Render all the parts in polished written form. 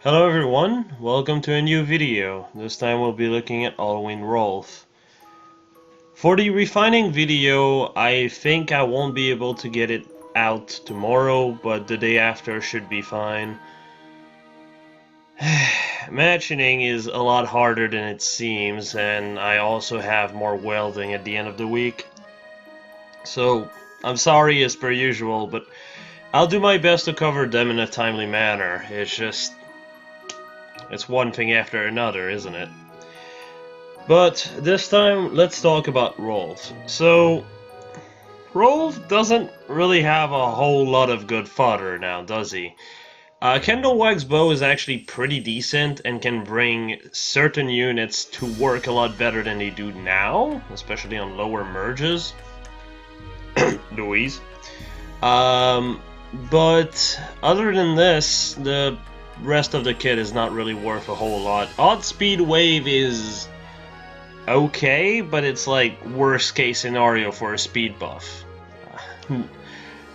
Hello everyone, welcome to a new video. This time we'll be looking at Halloween Rolf. For the refining video, I think I won't be able to get it out tomorrow, but the day after should be fine. Matching is a lot harder than it seems, and I also have more welding at the end of the week. So, I'm sorry as per usual, but I'll do my best to cover them in a timely manner. It's one thing after another, isn't it? But this time, let's talk about Rolf. So, Rolf doesn't really have a whole lot of good fodder now, does he? Candlewag's bow is actually pretty decent and can bring certain units to work a lot better than they do now, especially on lower merges. Louise. But other than this, the rest of the kit is not really worth a whole lot. Odd Speed Wave is okay, but it's like worst case scenario for a speed buff.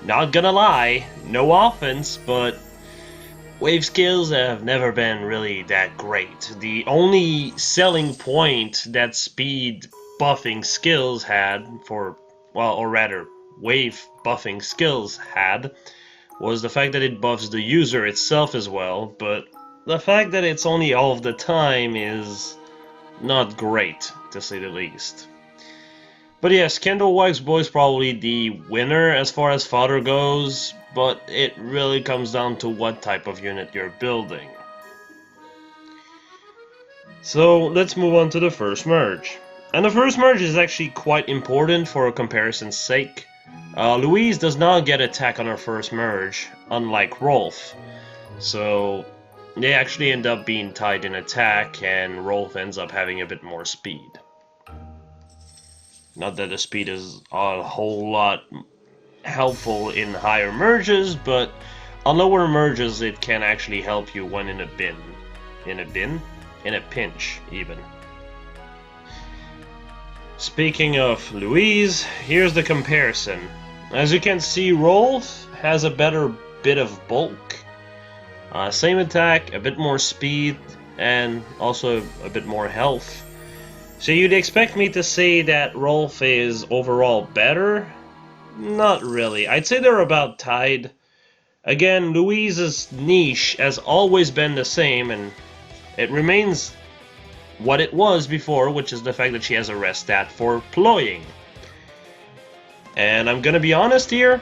Not gonna lie, no offense, but wave skills have never been really that great. The only selling point that speed buffing skills had or rather, wave buffing skills had, was the fact that it buffs the user itself as well, but the fact that it's only all of the time is not great, to say the least. But yes, Candlewag's bow is probably the winner as far as fodder goes, but it really comes down to what type of unit you're building. So let's move on to the first merge. And the first merge is actually quite important for a comparison's sake. Louise does not get attack on her first merge, unlike Rolf. So they actually end up being tied in attack, and Rolf ends up having a bit more speed. Not that the speed is a whole lot helpful in higher merges, but on lower merges it can actually help you when in a bin. In a pinch, even. Speaking of Louise, here's the comparison. As you can see, Rolf has a better bit of bulk. Same attack, a bit more speed, and also a bit more health. So you'd expect me to say that Rolf is overall better? Not really. I'd say they're about tied. Again, Louise's niche has always been the same, and it remains what it was before, which is the fact that she has a rest stat for ploying. And I'm gonna be honest here,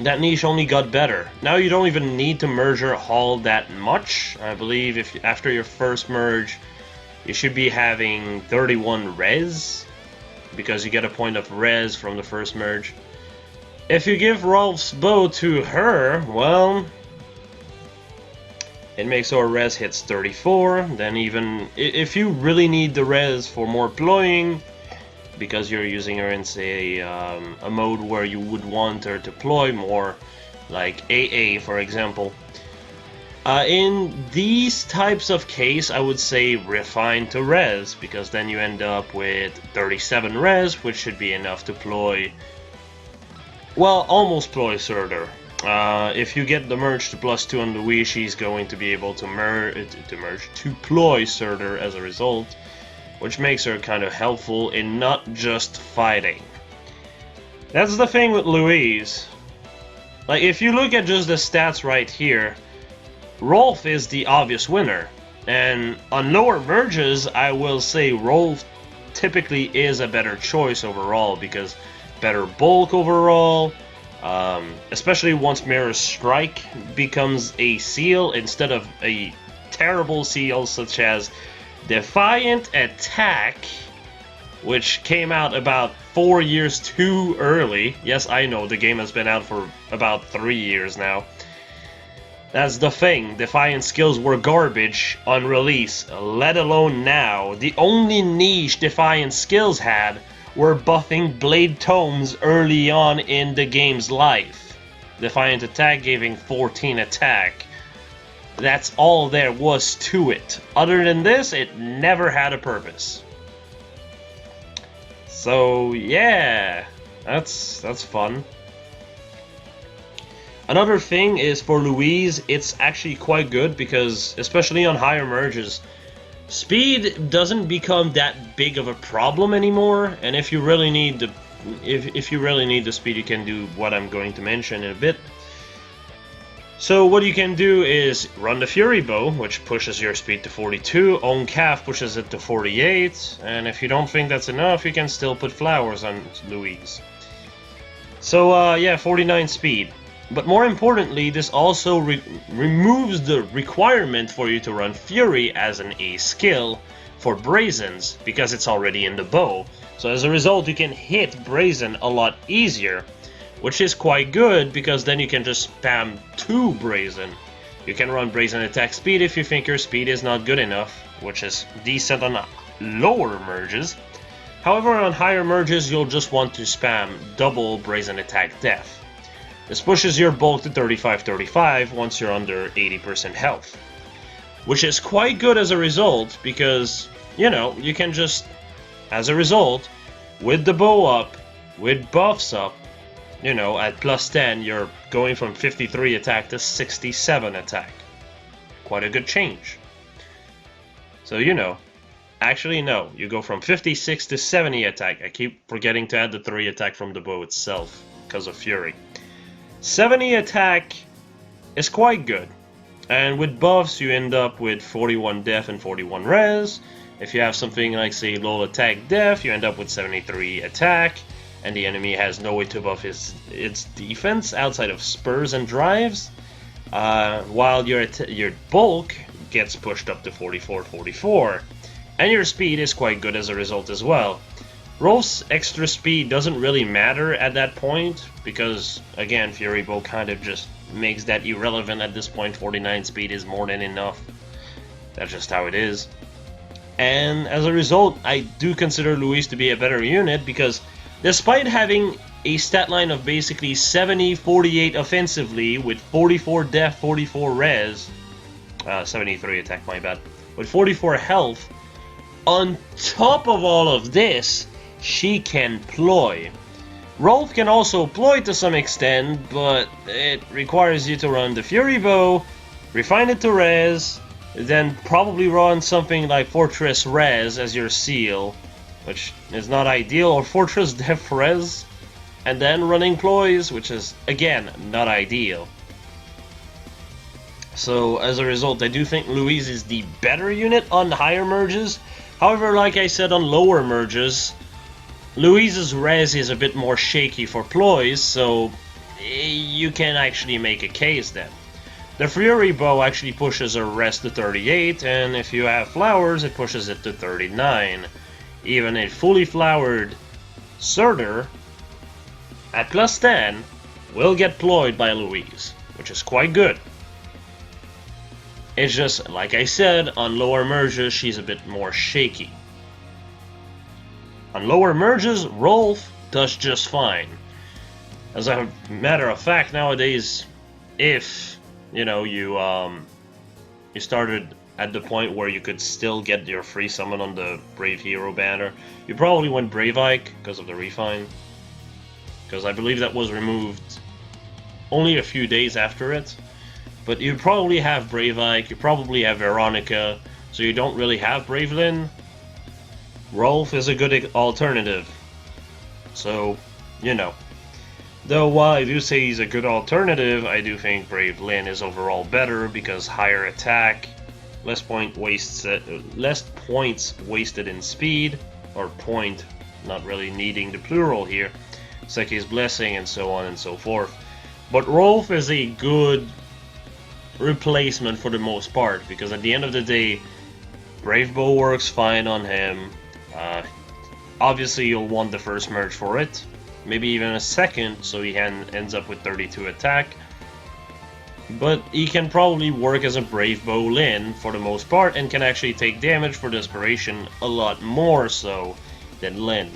that niche only got better. Now you don't even need to merge her haul that much. I believe if after your first merge, you should be having 31 res, because you get a point of res from the first merge. If you give Rolf's bow to her, well, it makes our res hits 34. Then even if you really need the res for more ploying, because you're using her in, say, a mode where you would want her to ploy more, like AA, for example. In these types of case, I would say refine to res, because then you end up with 37 res, which should be enough to ploy, well, almost ploy Surtur. If you get the merge to +2 on Louise, she's going to be able to ploy Surtur as a result, which makes her kind of helpful in not just fighting. That's the thing with Louise. Like, if you look at just the stats right here, Rolf is the obvious winner. And on lower merges, I will say Rolf typically is a better choice overall, because better bulk overall, especially once Mirror's Strike becomes a seal instead of a terrible seal such as Defiant Attack, which came out about 4 years too early. Yes, I know, the game has been out for about 3 years now. That's the thing, Defiant skills were garbage on release, let alone now. The only niche Defiant skills had were buffing Blade Tomes early on in the game's life. Defiant Attack giving 14 attack. That's all there was to it. Other than this, it never had a purpose. So yeah, that's fun. Another thing is for Louise, it's actually quite good because, especially on higher merges, speed doesn't become that big of a problem anymore. And if you really need the if you really need the speed, you can do what I'm going to mention in a bit. So what you can do is run the Fury Bow, which pushes your speed to 42, Own Calf pushes it to 48, and if you don't think that's enough, you can still put Flowers on Louise. So yeah, 49 speed. But more importantly, this also removes the requirement for you to run Fury as an A skill for Brazens, because it's already in the bow. So as a result, you can hit Brazen a lot easier, which is quite good, because then you can just spam 2 Brazen. You can run Brazen attack speed if you think your speed is not good enough, which is decent on lower merges. However, on higher merges, you'll just want to spam double Brazen attack death. This pushes your bulk to 35-35 once you're under 80% health, which is quite good as a result, because, you know, you can just, as a result, with the bow up, with buffs up, you know, at plus 10, you're going from 53 attack to 67 attack. Quite a good change. So, you know, actually no, you go from 56 to 70 attack. I keep forgetting to add the 3 attack from the bow itself because of Fury. 70 attack is quite good. And with buffs, you end up with 41 def and 41 res. If you have something like, say, low attack def, you end up with 73 attack. And the enemy has no way to buff its defense outside of spurs and drives, while your bulk gets pushed up to 44-44, and your speed is quite good as a result as well. Rolf's extra speed doesn't really matter at that point, because, again, Fury Bow kind of just makes that irrelevant at this point. 49 speed is more than enough. That's just how it is. And as a result, I do consider Louise to be a better unit, because despite having a stat line of basically 70-48 offensively with 44 def, 44 res, 73 attack, my bad, with 44 health, on top of all of this, she can ploy. Rolf can also ploy to some extent, but it requires you to run the Fury Bow, refine it to res, then probably run something like Fortress Res as your seal, which is not ideal, or Fortress Def Res, and then running ploys, which is, again, not ideal. So, as a result, I do think Louise is the better unit on higher merges. However, like I said, on lower merges, Louise's res is a bit more shaky for ploys, so you can actually make a case then. The Fury Bow actually pushes her res to 38, and if you have flowers, it pushes it to 39. Even a fully flowered Surtur at plus 10 will get ployed by Louise, which is quite good. It's just, like I said, on lower merges, she's a bit more shaky. On lower merges, Rolf does just fine. As a matter of fact, nowadays, if, you know, you started at the point where you could still get your free summon on the Brave Hero banner, you probably went Brave Ike because of the refine. Because I believe that was removed only a few days after it. But you probably have Brave Ike, you probably have Veronica, so you don't really have Brave Lyn. Rolf is a good alternative. So, you know. Though while I do say he's a good alternative, I do think Brave Lyn is overall better because higher attack, less points wasted in speed, or point, not really needing the plural here, Seki's Blessing, and so on and so forth. But Rolf is a good replacement for the most part, because at the end of the day, Brave Bow works fine on him. Obviously, you'll want the first merge for it, maybe even a second, so he ends up with 32 attack. But he can probably work as a Brave Bow Lyn for the most part, and can actually take damage for Desperation a lot more so than Lyn.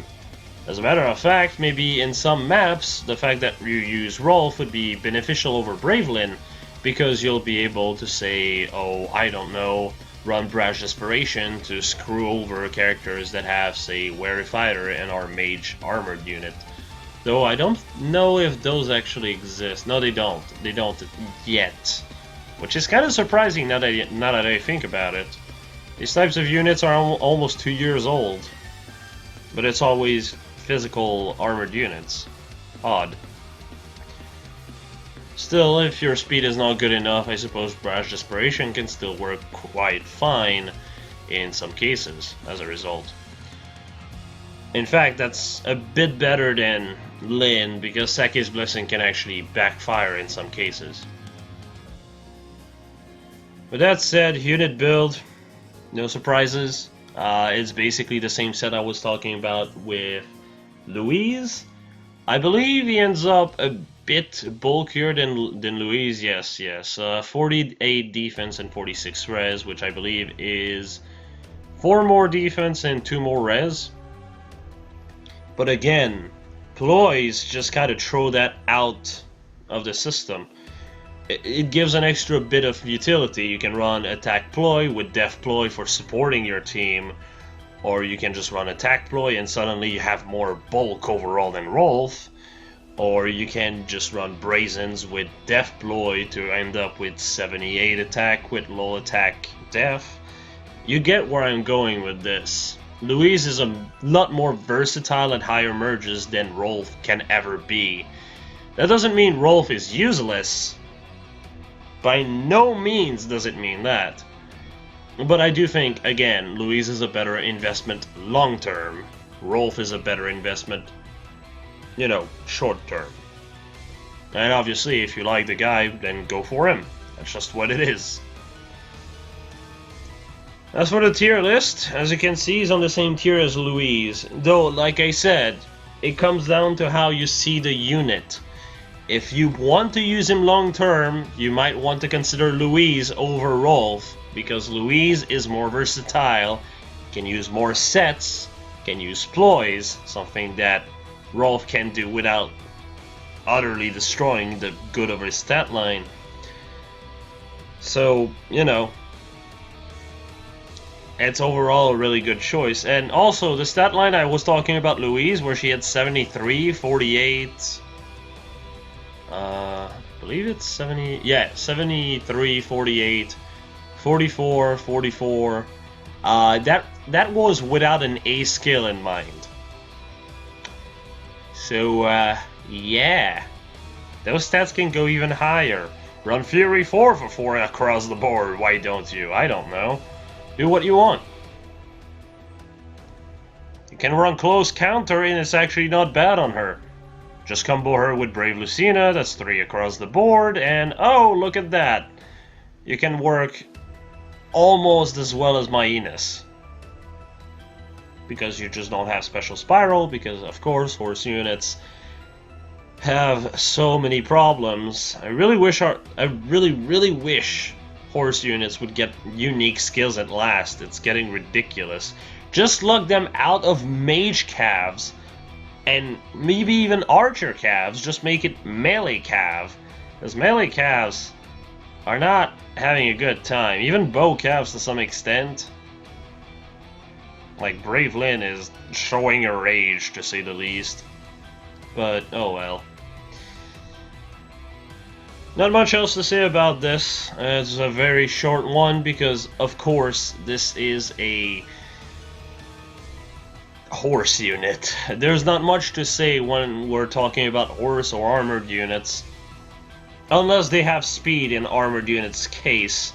As a matter of fact, maybe in some maps, the fact that you use Rolf would be beneficial over Brave Lyn, because you'll be able to say, oh, I don't know, run Brash Desperation to screw over characters that have, say, Wary Fighter and our Mage Armored unit. though I don't know if those actually exist. No, they don't. They don't yet. Which is kind of surprising now that I think about it. These types of units are almost 2 years old. But it's always physical armored units. Odd. Still, if your speed is not good enough, I suppose Brash Desperation can still work quite fine in some cases as a result. In fact, that's a bit better than Lin, because Saki's Blessing can actually backfire in some cases. With that said, unit build, no surprises. It's basically the same set I was talking about with Louise. I believe he ends up a bit bulkier than Louise, yes. 48 defense and 46 res, which I believe is 4 more defense and 2 more res. But again, ploys just kind of throw that out of the system. It gives an extra bit of utility. You can run attack ploy with def ploy for supporting your team, or you can just run attack ploy and suddenly you have more bulk overall than Rolf, or you can just run brazens with def ploy to end up with 78 attack with low attack def. You get where I'm going with this. Louise is a lot more versatile at higher merges than Rolf can ever be. That doesn't mean Rolf is useless. By no means does it mean that. But I do think, again, Louise is a better investment long term. Rolf is a better investment, short term. And obviously, if you like the guy, then go for him. That's just what it is. As for the tier list, as you can see, he's on the same tier as Louise. Though, like I said, it comes down to how you see the unit. If you want to use him long term, you might want to consider Louise over Rolf, because Louise is more versatile, can use more sets, can use ploys, something that Rolf can do without utterly destroying the good of his stat line. So, it's overall a really good choice. And also, the stat line I was talking about Louise, where she had 73, 48... I believe it's 70... Yeah, 73, 48, 44, 44. That was without an A skill in mind. So, yeah. Those stats can go even higher. Run Fury 4 for 4 across the board, why don't you? I don't know. Do what you want. You can run close counter and it's actually not bad on her. Just combo her with Brave Lucina, that's 3 across the board, and oh, look at that. You can work almost as well as my Enos. Because you just don't have Special Spiral, because of course horse units have so many problems. I really wish horse units would get unique skills at last. It's getting ridiculous. Just lug them out of mage calves and maybe even archer calves. Just make it melee calf, because melee calves are not having a good time. Even bow calves to some extent. Like Brave Lyn is showing her rage, to say the least. But oh well. Not much else to say about this. It's a very short one because, of course, this is a horse unit. There's not much to say when we're talking about horse or armored units, unless they have speed in armored units' case.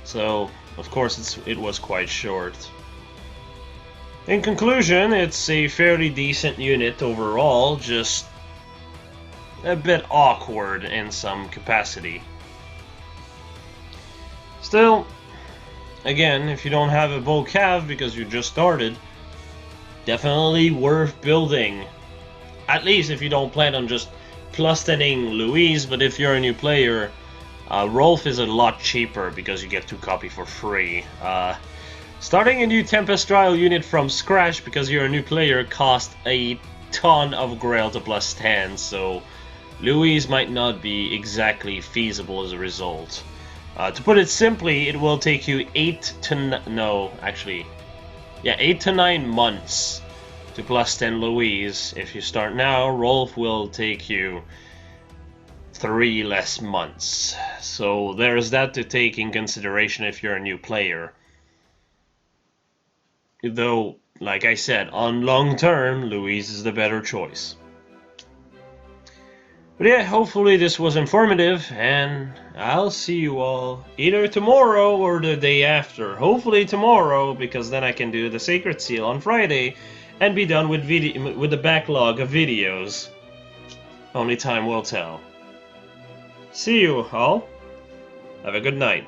So, of course, it was quite short. In conclusion, it's a fairly decent unit overall, just a bit awkward in some capacity. Still, again, if you don't have a bow cav because you just started, definitely worth building. At least if you don't plan on just plus-10ing Louise, but if you're a new player, Rolf is a lot cheaper because you get 2 copy for free. Starting a new Tempest Trial unit from scratch because you're a new player costs a ton of Grail to plus-10, so Louise might not be exactly feasible as a result. To put it simply, it will take you 8 to 9 months to plus 10 Louise. If you start now, Rolf will take you 3 less months. So there's that to take in consideration if you're a new player. Though, like I said, on long term, Louise is the better choice. But yeah, hopefully this was informative, and I'll see you all either tomorrow or the day after. Hopefully tomorrow, because then I can do the Sacred Seal on Friday and be done with the backlog of videos. Only time will tell. See you all. Have a good night.